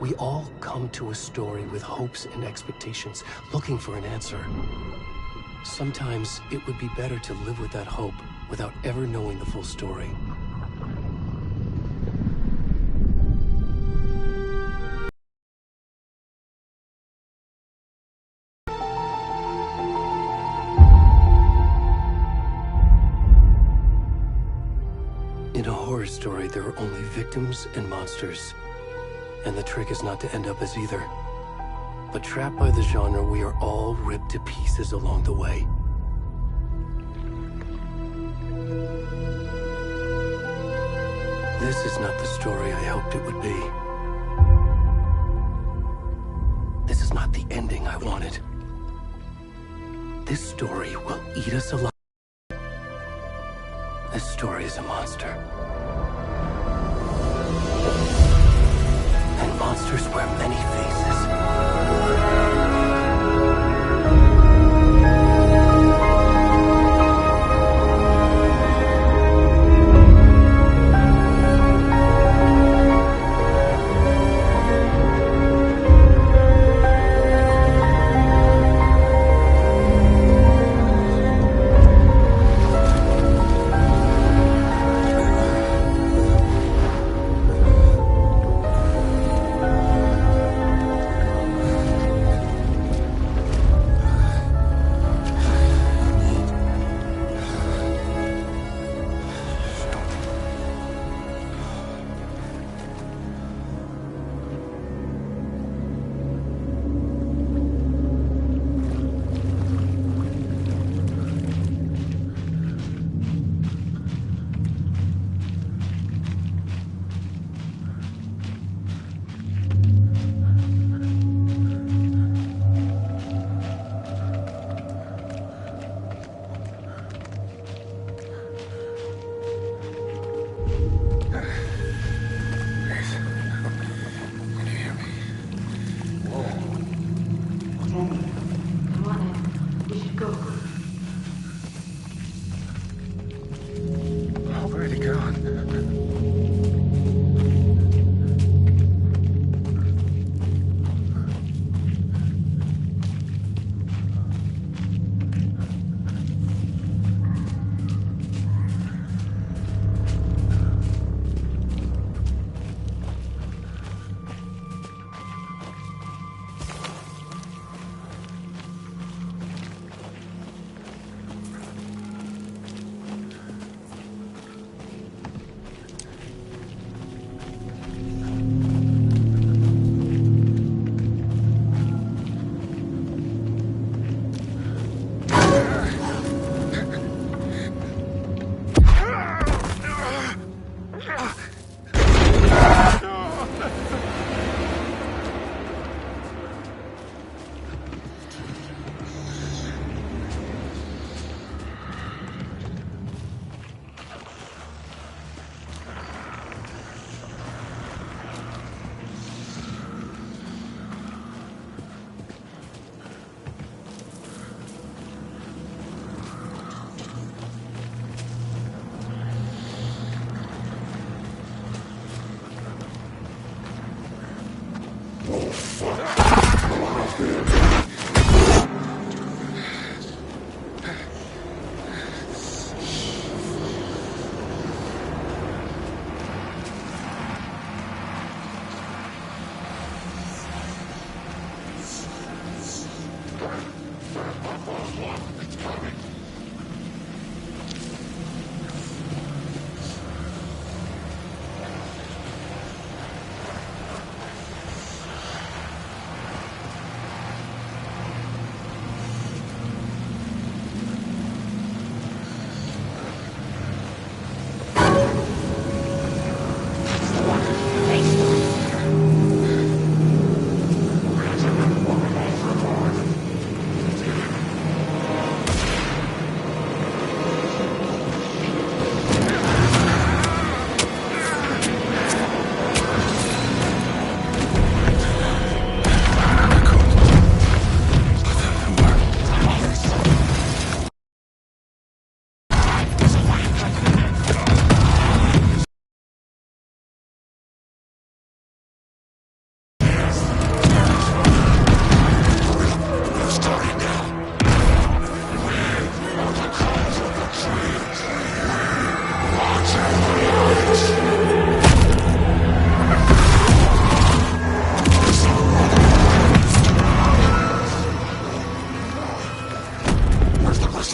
We all come to a story with hopes and expectations, looking for an answer. Sometimes it would be better to live with that hope without ever knowing the full story. In a horror story, there are only victims and monsters. And the trick is not to end up as either. But trapped by the genre, we are all ripped to pieces along the way. This is not the story I hoped it would be. This is not the ending I wanted. This story will eat us alive. This story is a monster. And monsters wear many faces.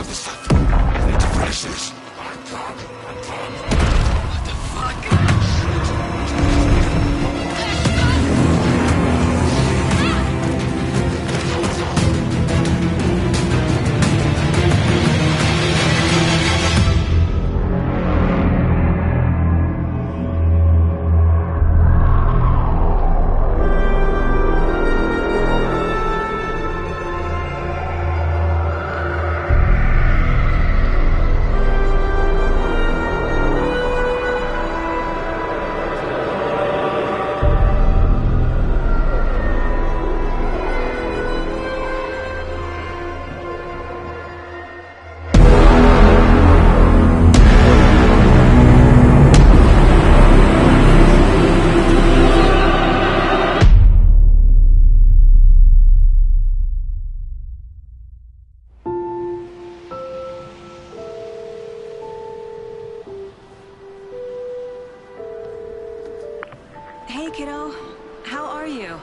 for this stuff. I need to finish this. What the fuck? Hey, kiddo. How are you?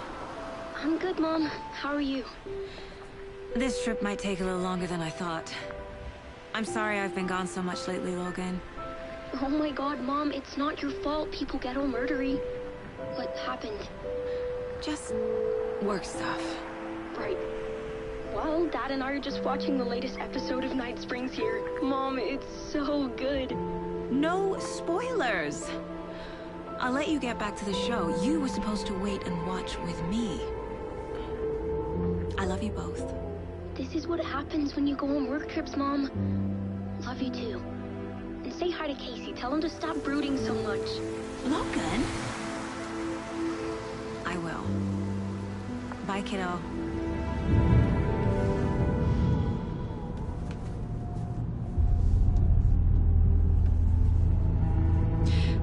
I'm good, Mom. How are you? This trip might take a little longer than I thought. I'm sorry I've been gone so much lately, Logan. Oh my god, Mom, it's not your fault people get all murdery. What happened? Just work stuff. Right. Well, Dad and I are just watching the latest episode of Night Springs here. Mom, it's so good. No spoilers! I'll let you get back to the show. You were supposed to wait and watch with me. I love you both. This is what happens when you go on work trips, Mom. Love you too. And say hi to Casey. Tell him to stop brooding so much. Logan? I will. Bye, kiddo.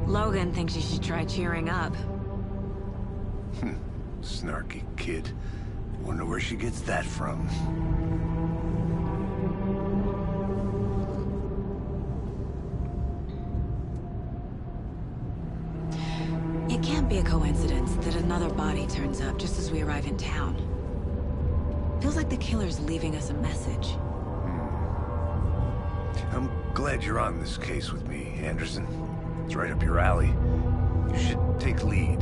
Logan thinks you should try cheering up. Snarky kid. Wonder where she gets that from. It can't be a coincidence that another body turns up just as we arrive in town. Feels like the killer's leaving us a message. I'm glad you're on this case with me, Anderson. It's right up your alley. You should take lead.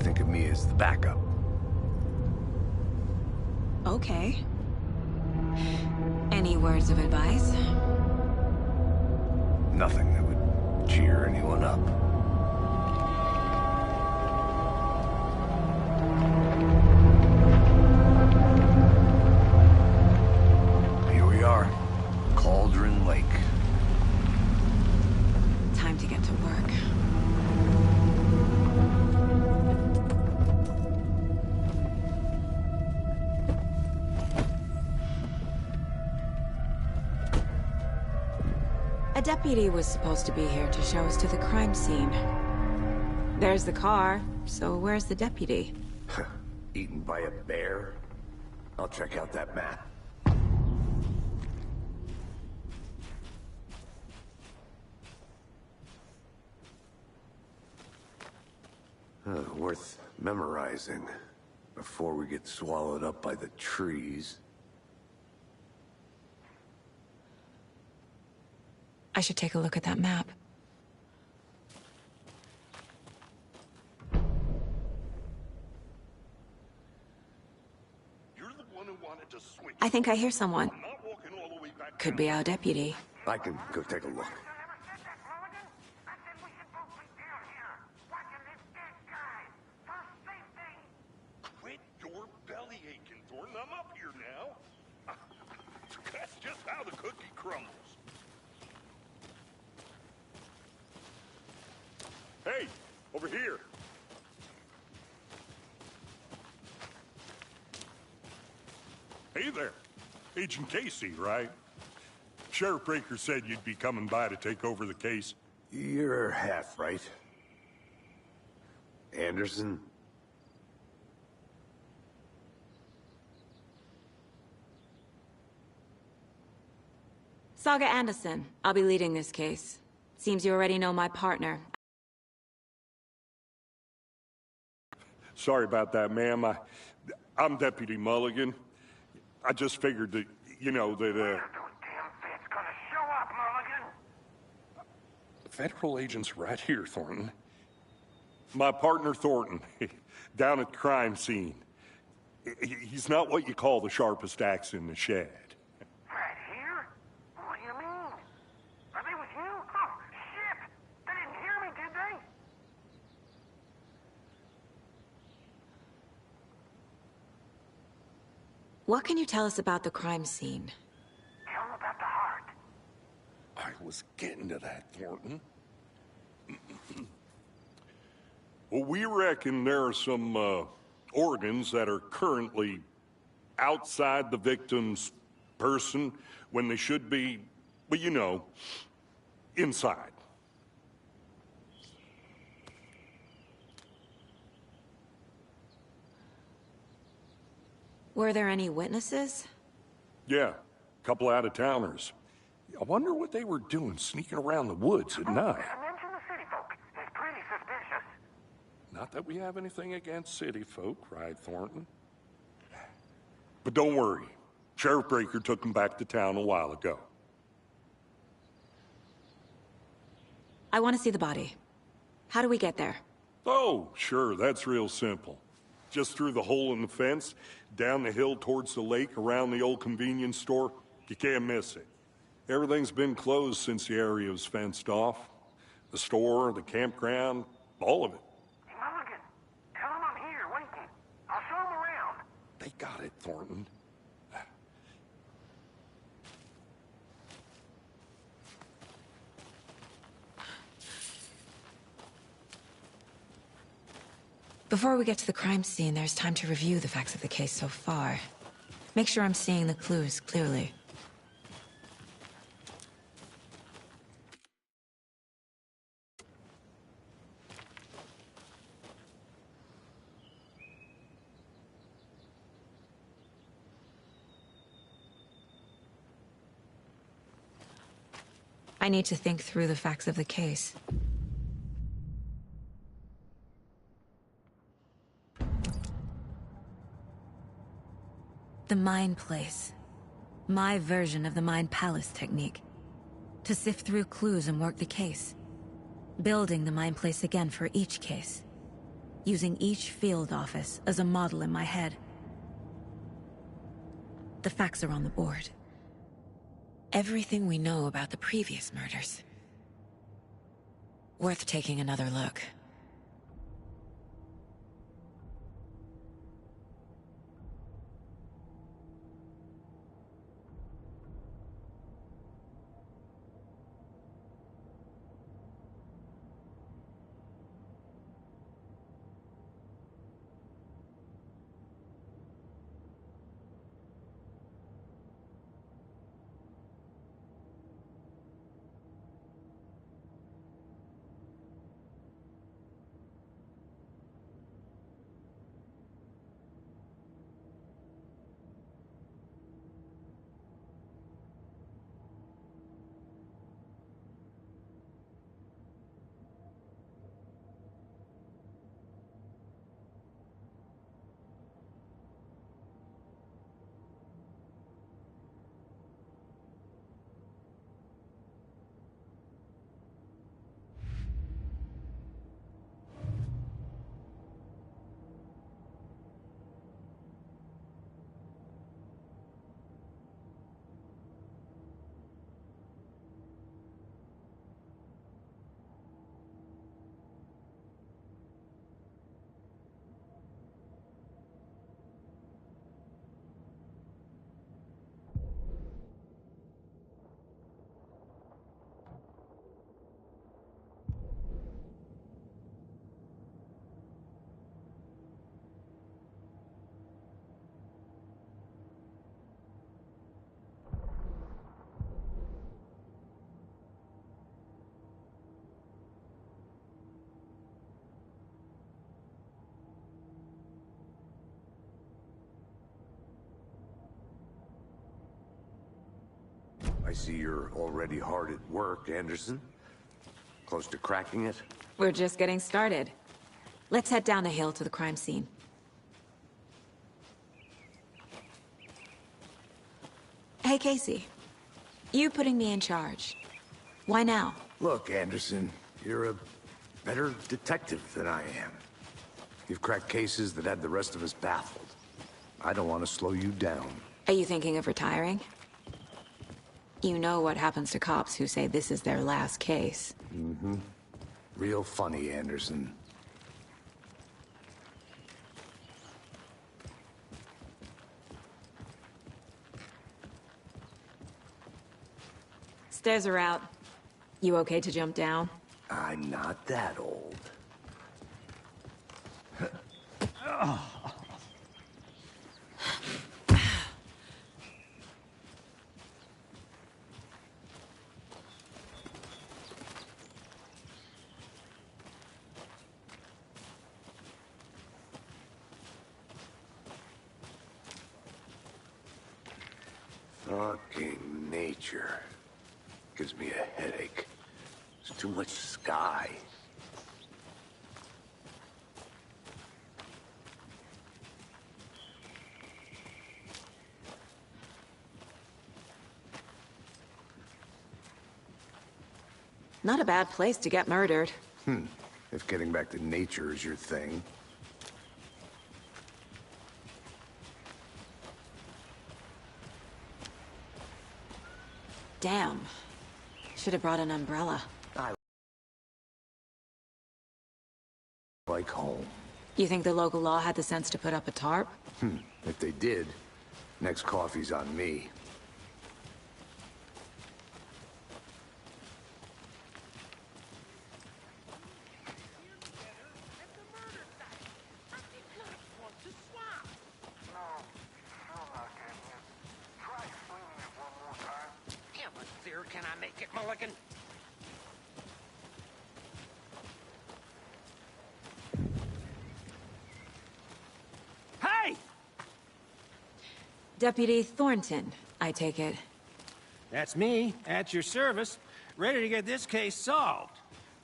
Think of me as the backup. Okay. Any words of advice? Nothing that would cheer anyone up. Here we are. Cauldron Lake. Time to get to work. A deputy was supposed to be here to show us to the crime scene. There's the car, so where's the deputy? Eaten by a bear? I'll check out that map. Worth memorizing before we get swallowed up by the trees. I should take a look at that map. You're the one who wanted to switch. I think I hear someone. I'm not walking all the way back Could be our deputy. I can go take a look. Quit your belly aching, Thornton. I'm up here now. That's just how the cookie crumbles. Hey, over here. Hey there. Agent Casey, right? Sheriff Breaker said you'd be coming by to take over the case. You're half right. Anderson? Saga Anderson. I'll be leading this case. Seems you already know my partner. Sorry about that, ma'am. I'm Deputy Mulligan. I just figured that, you know, that, Federal agent's right here, Thornton. My partner, Thornton, down at the crime scene. He's not what you call the sharpest axe in the shed. Right here? What do you mean? Are they with you? Oh, shit! They didn't hear me, did they? What can you tell us about the crime scene? Tell them about the heart. I was getting to that, Thornton. Well, we reckon there are some, organs that are currently outside the victim's person when they should be, well, you know, inside. Were there any witnesses? Yeah, a couple out-of-towners. I wonder what they were doing sneaking around the woods at night. Mention the city folk. It's pretty suspicious. Not that we have anything against city folk, right, Thornton? But don't worry. Sheriff Breaker took them back to town a while ago. I want to see the body. How do we get there? Oh, sure, that's real simple. Just through the hole in the fence, down the hill towards the lake, around the old convenience store. You can't miss it. Everything's been closed since the area was fenced off. The store, the campground, all of it. Mulligan, tell them I'm here waiting. I'll show them around. They got it, Thornton. Before we get to the crime scene, there's time to review the facts of the case so far. Make sure I'm seeing the clues clearly. I need to think through the facts of the case. The Mind Place. My version of the Mind Palace technique. To sift through clues and work the case. Building the Mind Place again for each case. Using each field office as a model in my head. The facts are on the board. Everything we know about the previous murders. Worth taking another look. I see you're already hard at work, Anderson. Close to cracking it? We're just getting started. Let's head down the hill to the crime scene. Hey, Casey. You putting me in charge. Why now? Look, Anderson, you're a better detective than I am. You've cracked cases that had the rest of us baffled. I don't want to slow you down. Are you thinking of retiring? You know what happens to cops who say this is their last case. Mm-hmm. Real funny, Anderson. Stairs are out. You okay to jump down? I'm not that old. Fucking nature. Gives me a headache. There's too much sky. Not a bad place to get murdered. If getting back to nature is your thing. Damn. Should have brought an umbrella. I like home. You think the local law had the sense to put up a tarp? If they did, next coffee's on me. Can I make it, Mulligan? Hey! Deputy Thornton, I take it. That's me, at your service, ready to get this case solved.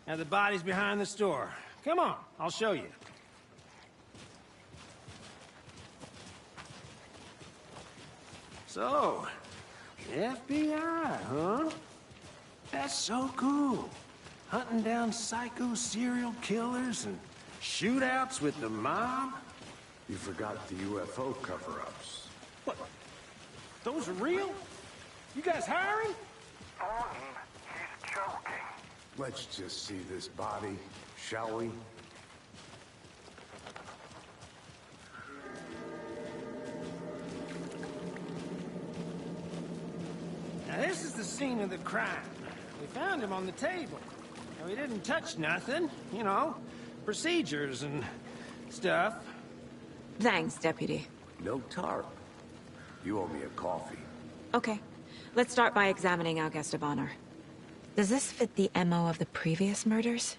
Now the body's behind the store. Come on, I'll show you. So, FBI, huh? That's so cool. Hunting down psycho serial killers and shootouts with the mob? You forgot the UFO cover-ups. What? Those are real? You guys hiring? Thornton, he's joking. Let's just see this body, shall we? Now this is the scene of the crime. We found him on the table. Now, he didn't touch nothing, you know, procedures and stuff. Thanks, Deputy. No tarp. You owe me a coffee. Okay. Let's start by examining our guest of honor. Does this fit the MO of the previous murders?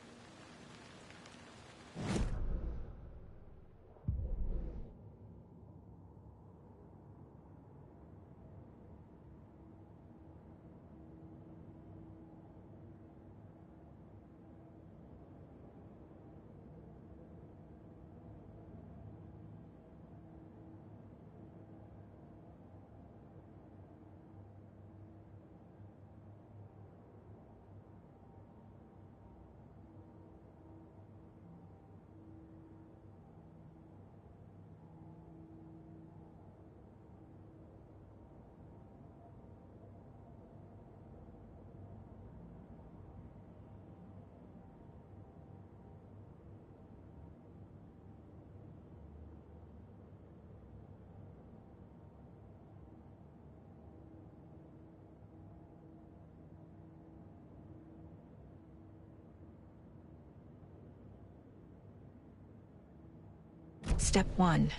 Step 1.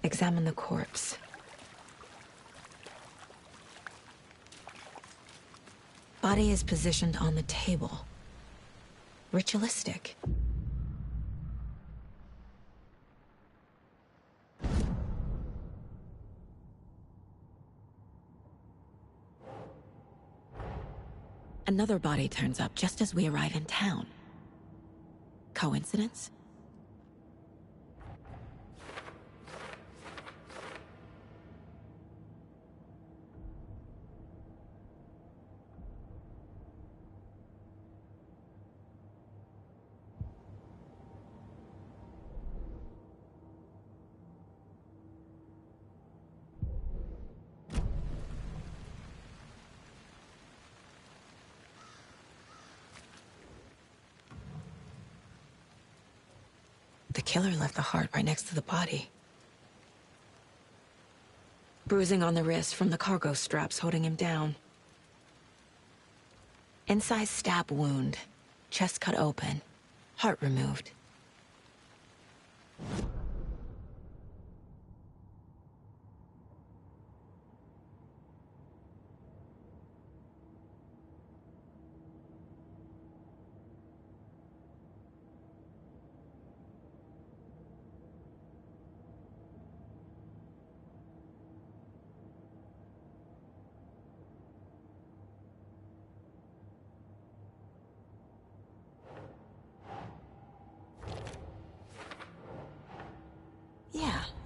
Examine the corpse. Body is positioned on the table. Ritualistic. Another body turns up just as we arrive in town. Coincidence? killer left the heart right next to the body. Bruising on the wrist from the cargo straps holding him down. Incised stab wound. Chest cut open. Heart removed.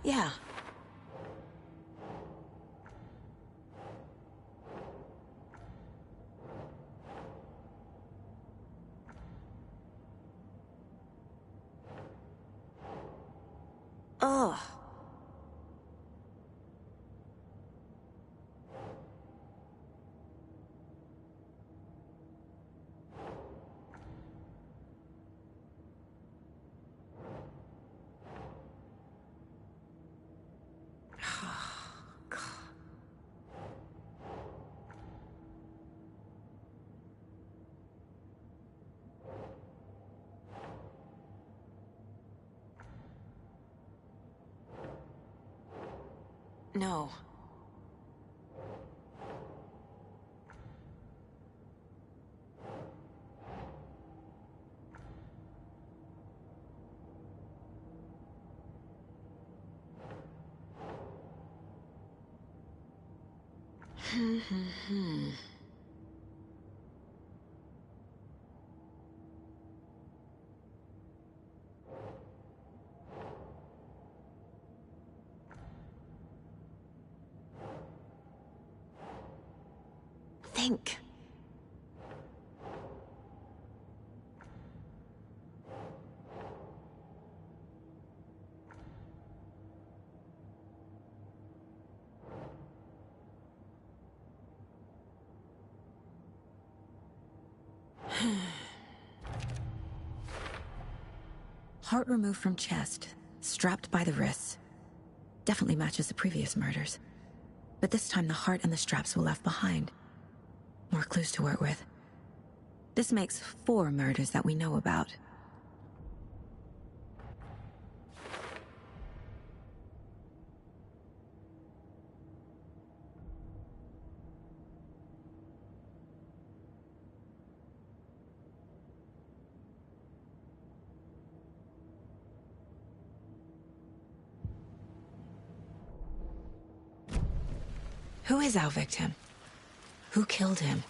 Yeah. Ugh. No. Think. Heart removed from chest, strapped by the wrists. Definitely matches the previous murders. But this time the heart and the straps were left behind. More clues to work with. This makes 4 murders that we know about. Who is our victim? Who killed him?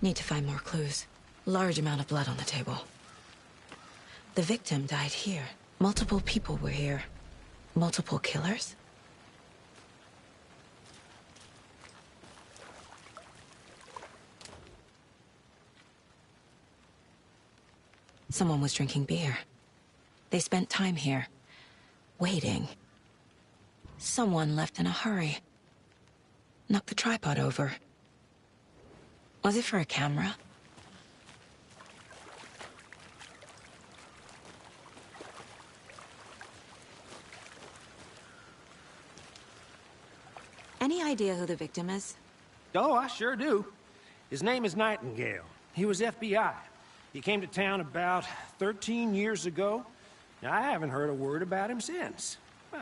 Need to find more clues. Large amount of blood on the table. The victim died here. Multiple people were here. Multiple killers? Someone was drinking beer. They spent time here. Waiting. Someone left in a hurry. Knocked the tripod over. Was it for a camera? Any idea who the victim is? Oh, I sure do. His name is Nightingale. He was FBI. He came to town about 13 years ago. Now, I haven't heard a word about him since. Well,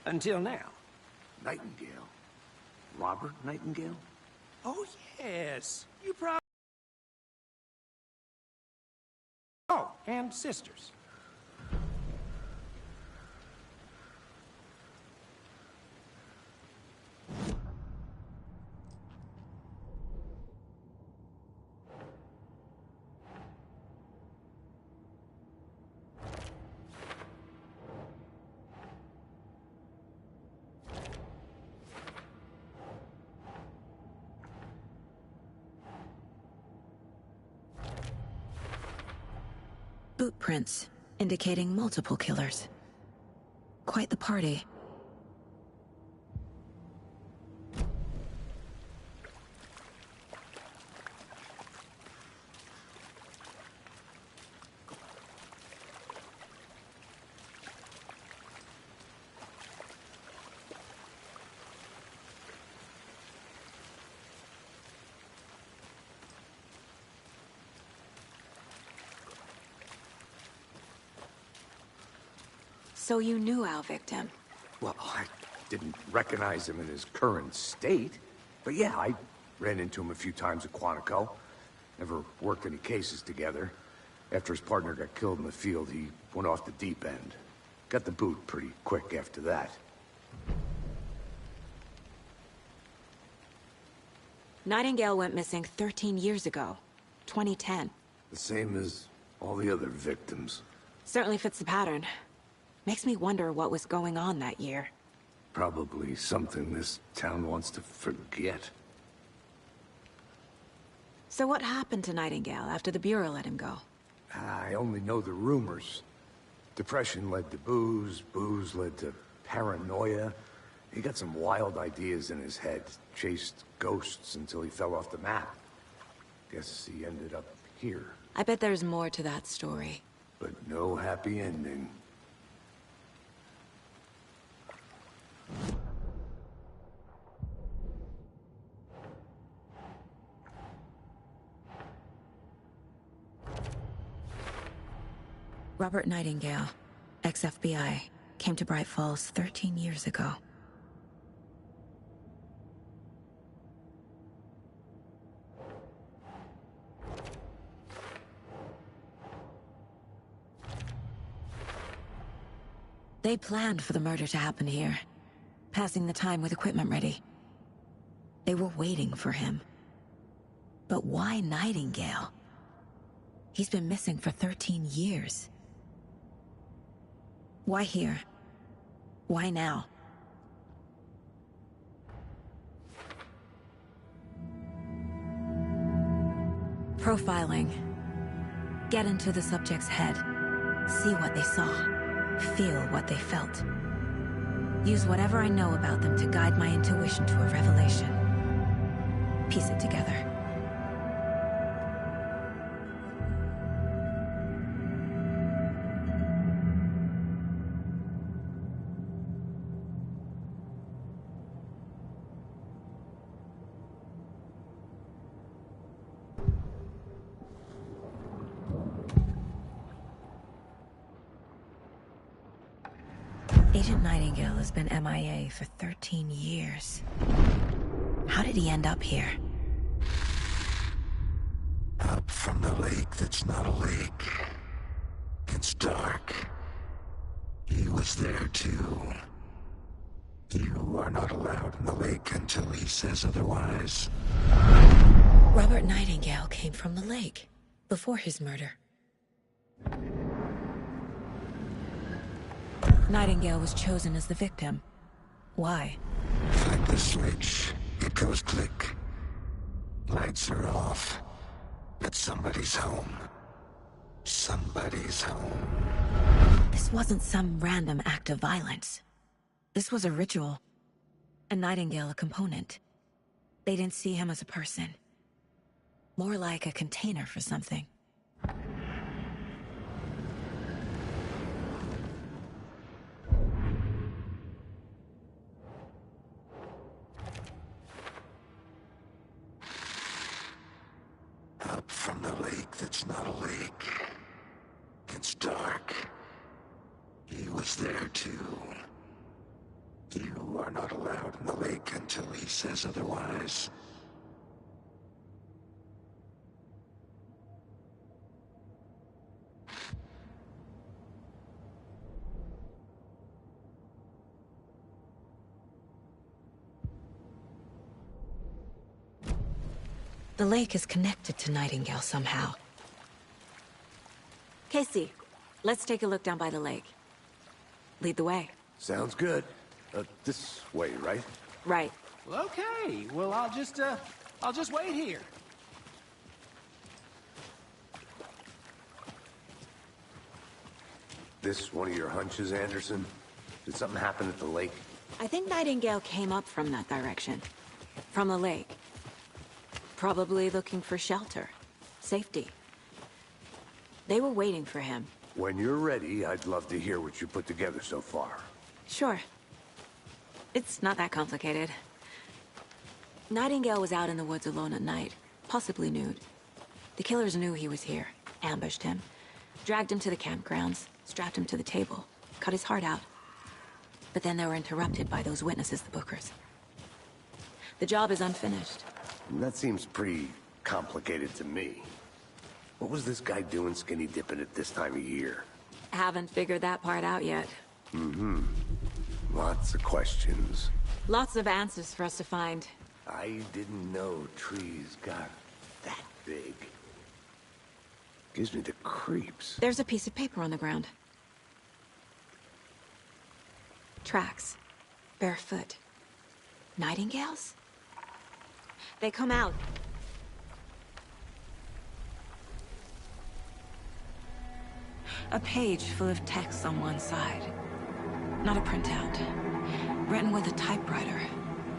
until now. Nightingale? Robert Nightingale? Oh, yes. You probably... Oh, and sisters. Boot prints, indicating multiple killers. Quite the party. So you knew our victim? Well, I didn't recognize him in his current state. But yeah, I ran into him a few times at Quantico. Never worked any cases together. After his partner got killed in the field, he went off the deep end. Got the boot pretty quick after that. Nightingale went missing 13 years ago. 2010. The same as all the other victims. Certainly fits the pattern. Makes me wonder what was going on that year. Probably something this town wants to forget. So what happened to Nightingale after the Bureau let him go? I only know the rumors. Depression led to booze, booze led to paranoia. He got some wild ideas in his head, chased ghosts until he fell off the map. Guess he ended up here. I bet there's more to that story. But no happy ending. Robert Nightingale, ex-FBI, came to Bright Falls 13 years ago. They planned for the murder to happen here, passing the time with equipment ready. They were waiting for him. But why Nightingale? He's been missing for 13 years. Why here? Why now? Profiling. Get into the subject's head. See what they saw. Feel what they felt. Use whatever I know about them to guide my intuition to a revelation. Piece it together. Agent Nightingale has been MIA for 13 years. How did he end up here? Up from the lake that's not a lake. It's dark. He was there too. You are not allowed in the lake until he says otherwise. Robert Nightingale came from the lake, before his murder. Nightingale was chosen as the victim. Why? Like the switch, it goes click. Lights are off. But somebody's home. Somebody's home. This wasn't some random act of violence. This was a ritual. And Nightingale a component. They didn't see him as a person. More like a container for something. Up from the lake that's not a lake. It's dark. He was there too. You are not allowed in the lake until he says otherwise. The lake is connected to Nightingale somehow. Casey, let's take a look down by the lake. Lead the way. Sounds good. This way, right? Right. Well, okay. Well, I'll just wait here. This one of your hunches, Anderson? Did something happen at the lake? I think Nightingale came up from that direction. From the lake. Probably looking for shelter. Safety. They were waiting for him. When you're ready, I'd love to hear what you put together so far. Sure. It's not that complicated. Nightingale was out in the woods alone at night, possibly nude. The killers knew he was here, ambushed him, dragged him to the campgrounds, strapped him to the table, cut his heart out. But then they were interrupted by those witnesses, the Bookers. The job is unfinished. That seems pretty complicated to me. What was this guy doing skinny dipping at this time of year? Haven't figured that part out yet. Mm-hmm. Lots of questions. Lots of answers for us to find. I didn't know trees got that big. Gives me the creeps. There's a piece of paper on the ground. Tracks. Barefoot. Nightingales? They come out. A page full of text on one side. Not a printout. Written with a typewriter.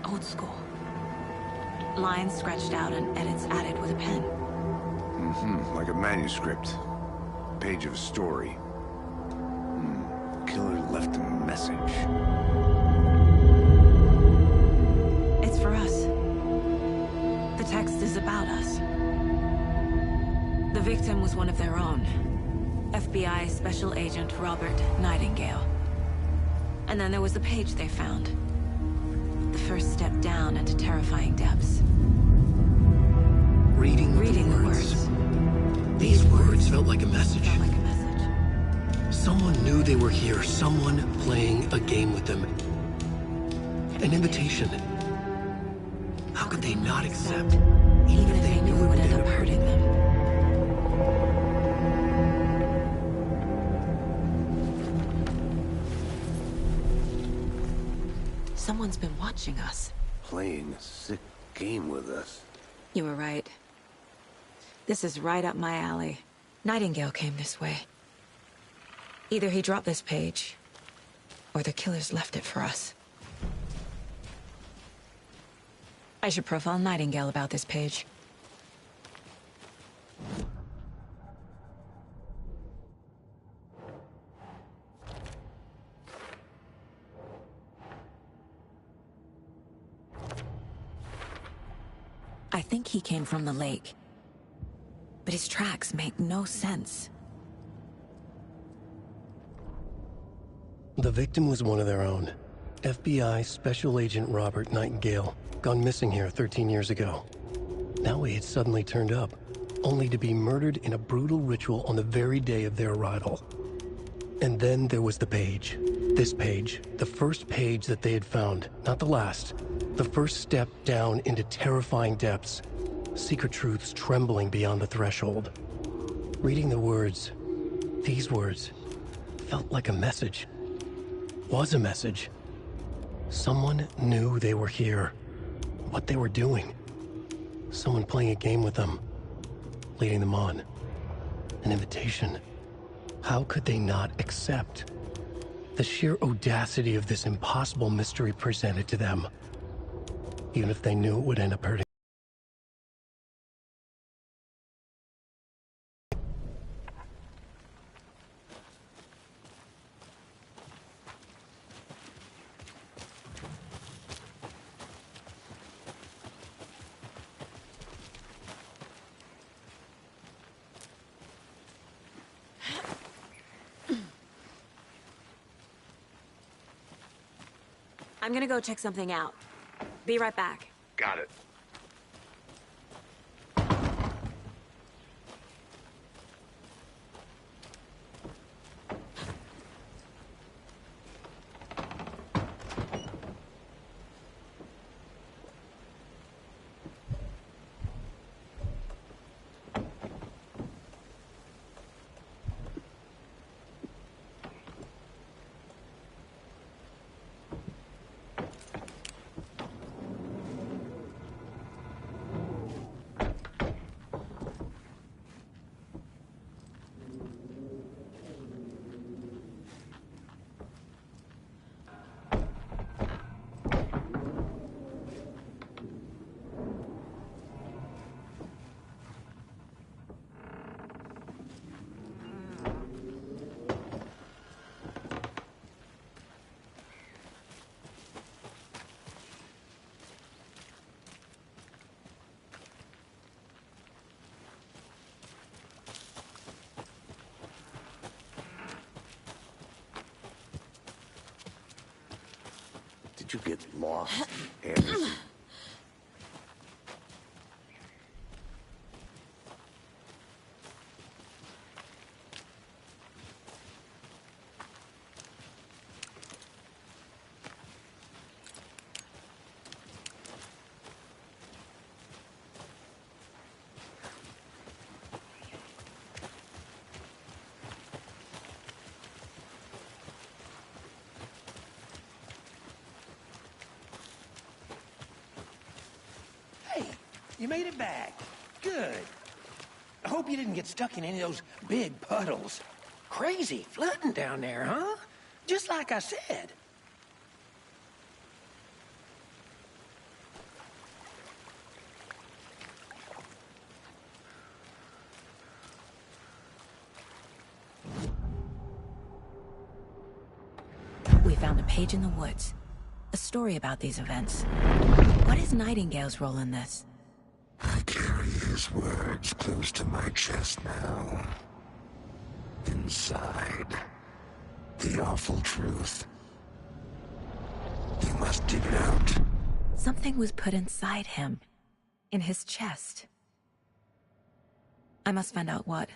Old school. Lines scratched out and edits added with a pen. Mm-hmm. Like a manuscript. Page of a story. Killer left a message. It's for us. The text is about us. The victim was one of their own. FBI Special Agent Robert Nightingale. And then there was the page they found. The first step down into terrifying depths. Reading the words. These words felt like a message. Someone knew they were here. Someone playing a game with them. An invitation. How could they not accept, even if they knew it would end up hurting them? Someone's been watching us. Playing a sick game with us. You were right. This is right up my alley. Nightingale came this way. Either he dropped this page, or the killers left it for us. I should profile Nightingale about this page. I think he came from the lake. But his tracks make no sense. The victim was one of their own. FBI Special Agent Robert Nightingale, gone missing here 13 years ago. Now he had suddenly turned up, only to be murdered in a brutal ritual on the very day of their arrival. And then there was the page. This page, the first page that they had found, not the last. The first step down into terrifying depths. Secret truths trembling beyond the threshold. Reading the words, these words, felt like a message. Was a message. Someone knew they were here. What they were doing. Someone playing a game with them. Leading them on. An invitation. How could they not accept? The sheer audacity of this impossible mystery presented to them. Even if they knew it would end up hurting. I'm gonna go check something out. Be right back. Got it. did you get lost, Anderson? Hey, you made it back. Good. I hope you didn't get stuck in any of those big puddles. Crazy flooding down there, huh? Just like I said. We found a page in the woods. A story about these events. What is Nightingale's role in this? I carry his words close to my chest now. Inside, the awful truth. You must dig it out. Something was put inside him. In his chest. I must find out what.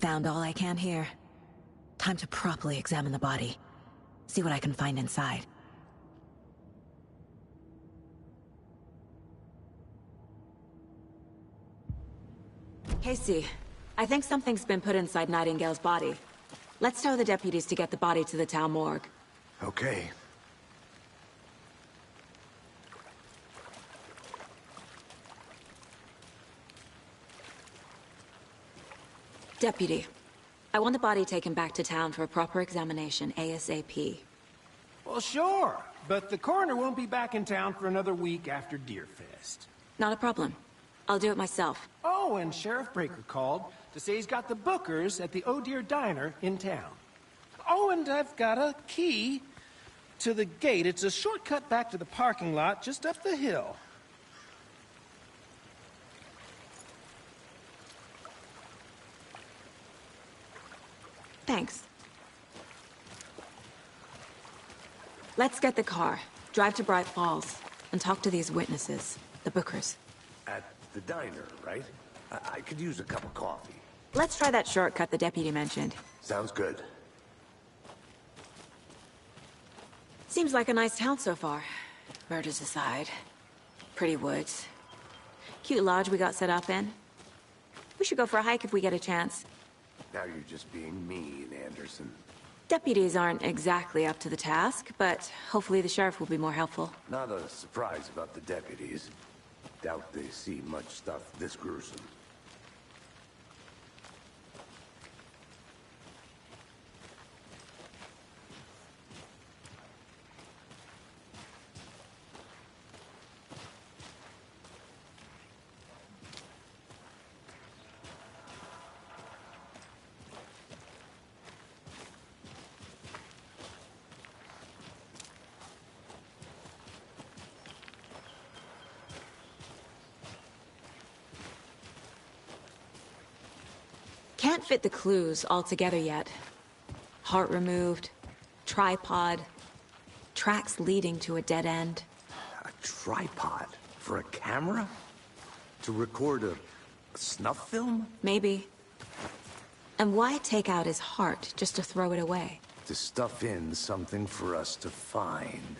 Found all I can here. Time to properly examine the body. See what I can find inside. Casey, I think something's been put inside Nightingale's body. Let's tell the deputies to get the body to the town morgue. Okay. Deputy, I want the body taken back to town for a proper examination, ASAP. Well, sure. But the coroner won't be back in town for another week after Deerfest. Not a problem. I'll do it myself. Oh, and Sheriff Breaker called to say he's got the Bookers at the Oh Deer Diner in town. Oh, and I've got a key to the gate. It's a shortcut back to the parking lot just up the hill. Thanks. Let's get the car, drive to Bright Falls, and talk to these witnesses, the Bookers. At the diner, right? I could use a cup of coffee. Let's try that shortcut the deputy mentioned. Sounds good. Seems like a nice town so far. Murders aside. Pretty woods. Cute lodge we got set up in. We should go for a hike if we get a chance. Now you're just being mean, Anderson. Deputies aren't exactly up to the task, but hopefully the sheriff will be more helpful. Not a surprise about the deputies. Doubt they see much stuff this gruesome. Can't fit the clues all together yet. Heart removed, tripod, tracks leading to a dead end. A tripod? For a camera? To record a snuff film? Maybe. And why take out his heart just to throw it away? To stuff in something for us to find.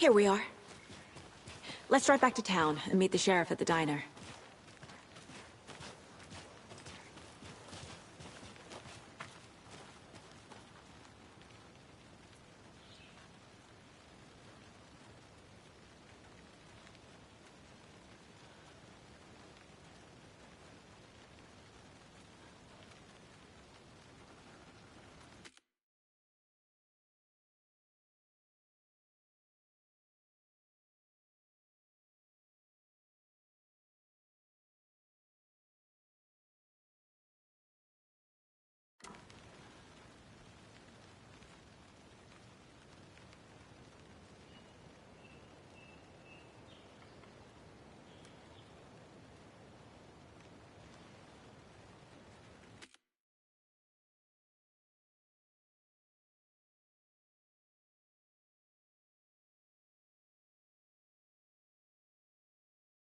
Here we are. Let's drive back to town and meet the sheriff at the diner.